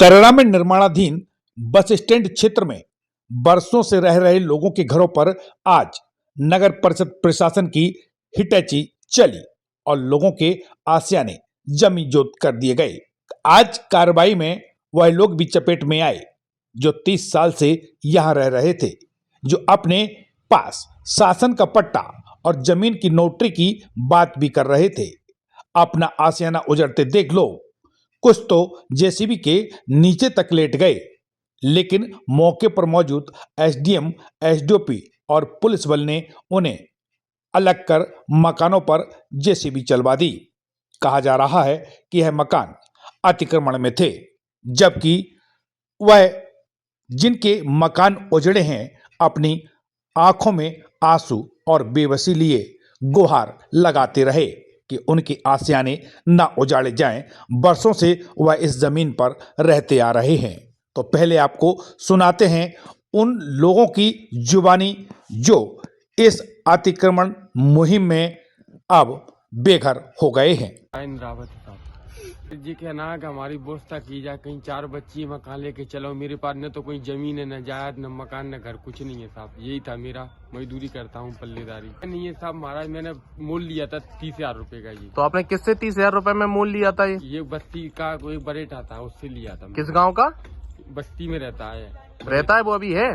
करेरा में निर्माणाधीन bus stand क्षेत्र में बरसों से रह रहे लोगों के घरों पर आज नगर परिषद प्रशासन की हिटैची चली और लोगों के आशियाने जमी जोत कर दिए गए। आज कार्रवाई में वह लोग भी चपेट में आए जो 30 साल से यहां रह रहे थे, जो अपने पास शासन का पट्टा और जमीन की नोटरी की बात भी कर रहे थे। अपना आशियाना उजड़ते देख लो, कुछ तो जेसीबी के नीचे तक लेट गए, लेकिन मौके पर मौजूद एसडीएम, एसडीओपी और पुलिस बल ने उन्हें अलग कर मकानों पर जेसीबी चलवा दी। कहा जा रहा है कि यह मकान अतिक्रमण में थे, जबकि वह जिनके मकान उजड़े हैं अपनी आंखों में आंसू और बेबसी लिए गुहार लगाते रहे कि उनके आशियाने न उजाड़े जाएं। बरसों से वह इस जमीन पर रहते आ रहे हैं। तो पहले आपको सुनाते हैं उन लोगों की जुबानी जो इस अतिक्रमण मुहिम में अब बेघर हो गए हैं। रावत साहब जी कहना है कि हमारी व्यवस्था की जाए, कहीं 4 बच्ची मकान लेके चलो। मेरे पास न तो कोई जमीन है, न जायद, न मकान, न घर, कुछ नहीं है साहब। यही था मेरा, मजदूरी करता हूँ, पल्लेदारी नहीं है साहब। महाराज मैंने मोल लिया था 30,000 रुपए का। ये तो आपने किससे 30,000 रुपए में मोल लिया था? ये बस्ती का कोई बरेटा था, उससे लिया था। किस गाँव का? बस्ती में रहता है वो अभी है?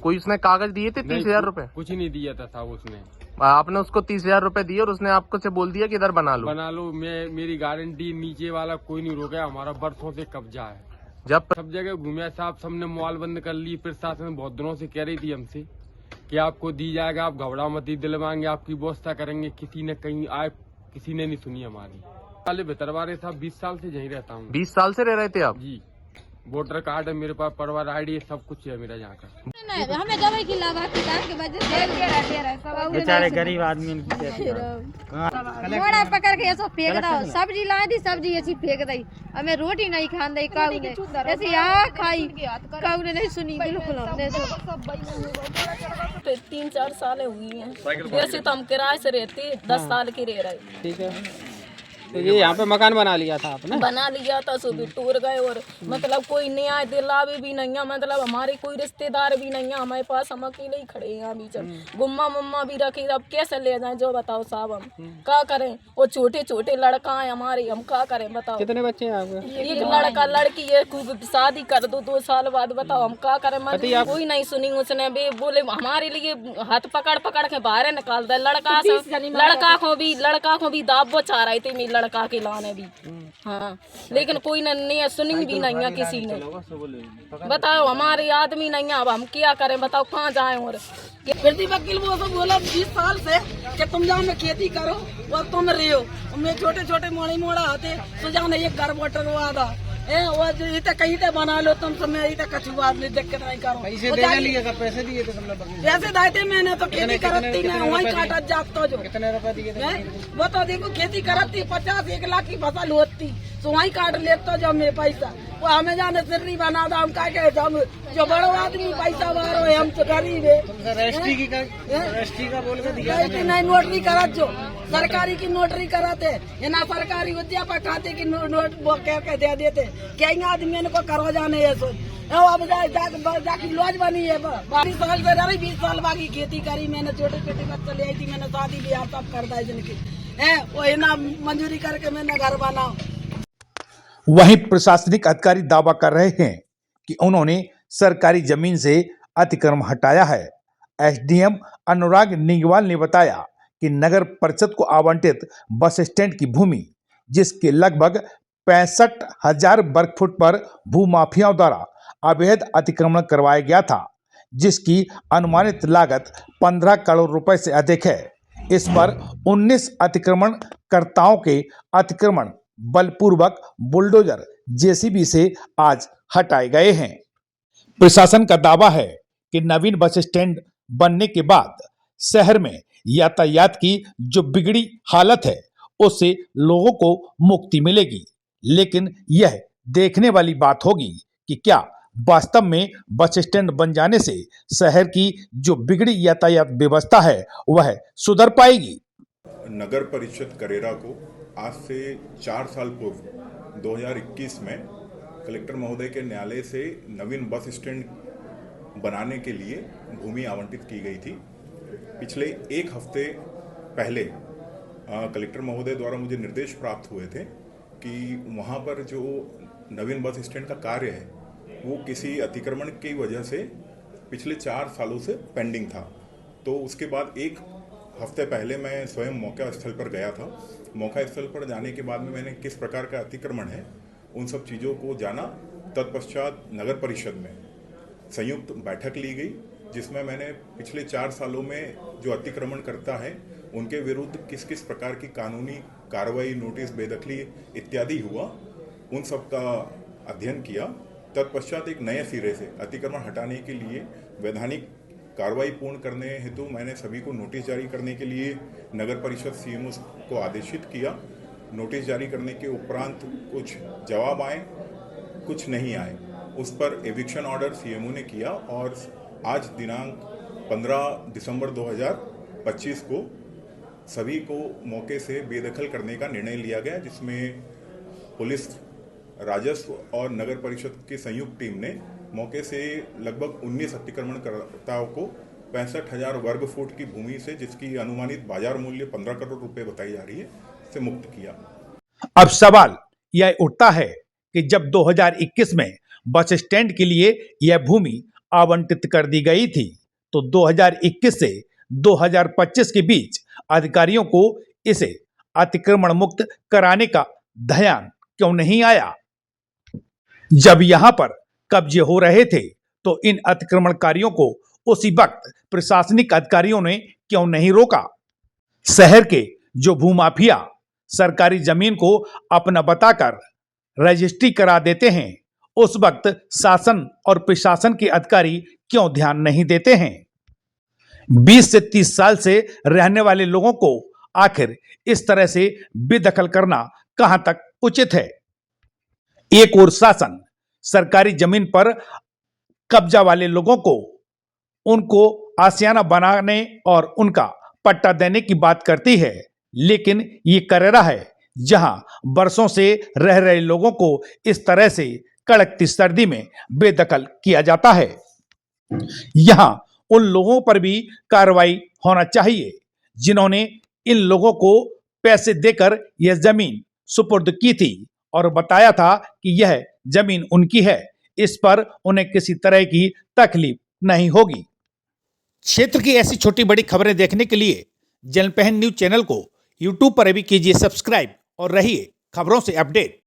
कोई उसने कागज दिए थे 30,000 रुपए? कुछ नहीं दिया था साहब उसने। आपने उसको 30,000 रुपए दिए और उसने आपको से बोल दिया कि इधर बना लो। मेरी गारंटी, नीचे वाला कोई नहीं रोका। हमारा बरसों से कब्जा है। जब सब जगह घूमे साहब, सबने मोबाइल बंद कर ली। प्रशासन बहुत दिनों से कह रही थी हमसे कि आपको दी जाएगा, आप घबरा मत, दिलवाएंगे, आपकी व्यवस्था करेंगे। किसी ने कहीं आए, किसी ने नहीं सुनी हमारी। पहले भितरवारे साहब 20 साल से यहीं रहता हूँ। 20 साल से रह रहे थे आप? जी, वोटर कार्ड है मेरे पास, परिवार ID सब कुछ है मेरा यहाँ का। हमें दवाई की लाभार्थी की वजह से बेचारे गरीब आदमी मोड़ा पकड़ के ऐसा फेंक दो। सब्जी ला दी, सब्जी ऐसी फेंक दी। हमें रोटी नहीं खान दी, काऊ ने ऐसी यहाँ खाई, काऊ ने नहीं सुनी बिल्कुल। हमने 3-4 साल हुई हैं। वैसे तो हम किराए से रहते 10 साल की रह रहे। ठीक है, तो ये यहाँ पे मकान बना लिया था आपने? बना लिया था, सो भी टूर गए। और मतलब कोई न्याय दिलावे भी नहीं है, मतलब हमारे कोई रिश्तेदार भी नहीं है हमारे पास। हम अकेले ही खड़े हैं यहाँ बीच में। गुम्मा मुम्मा भी रखी, अब कैसे ले जाएं जो बताओ साहब। हम क्या करें? वो छोटे छोटे लड़का है हमारे, हम क्या करें बताओ? कितने बच्चे हैं आपके? एक लड़का लड़की है, शादी कर दो 2 साल बाद, बताओ हम क्या करें? कोई नहीं सुनी उसने भी। बोले हमारे लिए हाथ पकड़ पकड़ के बाहर निकाल दे। लड़का को भी दाबो चाह रहे थे लड़का के लाने भी। हाँ, लेकिन कोई नहीं सुनी भी नहीं है किसी ने। बताओ हमारे आदमी नहीं है, अब हम क्या करें बताओ? कहाँ जाएं? और फिर वकील वो सब बोला 20 साल से कि तुम जाओ में खेती करो और तुम रहो। मैं छोटे छोटे मोड़ा आते तो जाने एक घर वोटर हुआ था कहीं ते बना लो तुम समय कछु आदमी दिक्कत नहीं करो। पैसे दिए थे पैसे दाए थे मैंने तो खेती करती मैं वही काटा जाता जो। कितने रुपए दिए थे? वो तो देखो खेती करती 50-1 लाख की फसल होती तो वही काट लेता जो मेरे पैसा। वो हमें जाने सिर्री बना था, हम क्या कहते हम जो बड़ो आदमी पैसा वारो है, हम तो गरीब है। रजिस्ट्री का बोल के दिया नहीं, नोटरी करा जो सरकारी की नोटरी कराते ना, सरकारी उद्यापक खाते की नोट कह के दे देते। कई आदमी को करो जाने ये सोच अब जाके लॉज बनी है। 22 साल से 20 साल बाकी खेती करी मैंने, छोटे छोटे बच्चे ले आई थी मैंने, शादी ब्याह सब करता है जिनकी वो ना मंजूरी करके मैंने घर बनाओ। वहीं प्रशासनिक अधिकारी दावा कर रहे हैं कि उन्होंने सरकारी जमीन से अतिक्रमण हटाया है। एसडीएम अनुराग निगवाल ने बताया कि नगर परिषद को आवंटित बस स्टैंड की भूमि, जिसके लगभग 65,000 वर्ग फुट पर भूमाफियाओं द्वारा अवैध अतिक्रमण करवाया गया था, जिसकी अनुमानित लागत 15 करोड़ रुपए से अधिक है। इस पर 19 अतिक्रमणकर्ताओं के अतिक्रमण बलपूर्वक बुलडोजर जेसीबी से आज हटाए गए हैं। प्रशासन का दावा है कि नवीन बस स्टैंड बनने के बाद शहर में यातायात की जो बिगड़ी हालत है उससे लोगों को मुक्ति मिलेगी, लेकिन यह देखने वाली बात होगी कि क्या वास्तव में बस स्टैंड बन जाने से शहर की जो बिगड़ी यातायात व्यवस्था है वह सुधर पाएगी। नगर परिषद करेरा को आज से 4 साल पूर्व 2021 में कलेक्टर महोदय के न्यायालय से नवीन बस स्टैंड बनाने के लिए भूमि आवंटित की गई थी। पिछले एक हफ्ते पहले कलेक्टर महोदय द्वारा मुझे निर्देश प्राप्त हुए थे कि वहाँ पर जो नवीन बस स्टैंड का कार्य है वो किसी अतिक्रमण की वजह से पिछले 4 सालों से पेंडिंग था। तो उसके बाद एक हफ्ते पहले मैं स्वयं मौका स्थल पर गया था। मौका स्थल पर जाने के बाद में मैंने किस प्रकार का अतिक्रमण है उन सब चीज़ों को जाना। तत्पश्चात नगर परिषद में संयुक्त बैठक ली गई, जिसमें मैंने पिछले 4 सालों में जो अतिक्रमण करता है उनके विरुद्ध किस किस प्रकार की कानूनी कार्रवाई, नोटिस, बेदखली इत्यादि हुआ, उन सब का अध्ययन किया। तत्पश्चात एक नए सिरे से अतिक्रमण हटाने के लिए वैधानिक कार्रवाई पूर्ण करने हेतु मैंने सभी को नोटिस जारी करने के लिए नगर परिषद सीएमओ को आदेशित किया। नोटिस जारी करने के उपरांत कुछ जवाब आए, कुछ नहीं आए। उस पर एविक्शन ऑर्डर सीएमओ ने किया और आज दिनांक 15 दिसंबर 2025 को सभी को मौके से बेदखल करने का निर्णय लिया गया, जिसमें पुलिस, राजस्व और नगर परिषद की संयुक्त टीम ने मौके से लगभग 19 अतिक्रमणकर्ताओं को 65,000 वर्ग फुट की भूमि से, जिसकी अनुमानित बाजार मूल्य 15 करोड़ रुपए बताई जा रही है, से मुक्त किया। अब सवाल यह उठता है कि जब 2021 में बस स्टैंड के लिए यह भूमि आवंटित कर दी गई थी तो 2021 से 2025 के बीच अधिकारियों को इसे अतिक्रमण मुक्त कराने का ध्यान क्यों नहीं आया? जब यहां पर कब्जे हो रहे थे तो इन अतिक्रमणकारियों को उसी वक्त प्रशासनिक अधिकारियों ने क्यों नहीं रोका? शहर के जो भूमाफिया सरकारी जमीन को अपना बताकर रजिस्ट्री करा देते हैं, उस वक्त शासन और प्रशासन के अधिकारी क्यों ध्यान नहीं देते हैं? 20 से 30 साल से रहने वाले लोगों को आखिर इस तरह से बेदखल करना कहां तक उचित है? एक और शासन सरकारी जमीन पर कब्जा वाले लोगों को उनको आशियाना बनाने और उनका पट्टा देने की बात करती है, लेकिन ये करेरा है जहां बरसों से रह रहे लोगों को इस तरह से कड़कती सर्दी में बेदखल किया जाता है। यहां उन लोगों पर भी कार्रवाई होना चाहिए जिन्होंने इन लोगों को पैसे देकर यह जमीन सुपुर्द की थी और बताया था कि यह जमीन उनकी है, इस पर उन्हें किसी तरह की तकलीफ नहीं होगी। क्षेत्र की ऐसी छोटी बड़ी खबरें देखने के लिए जनपहन न्यूज चैनल को यूट्यूब पर भी कीजिए सब्सक्राइब और रहिए खबरों से अपडेट।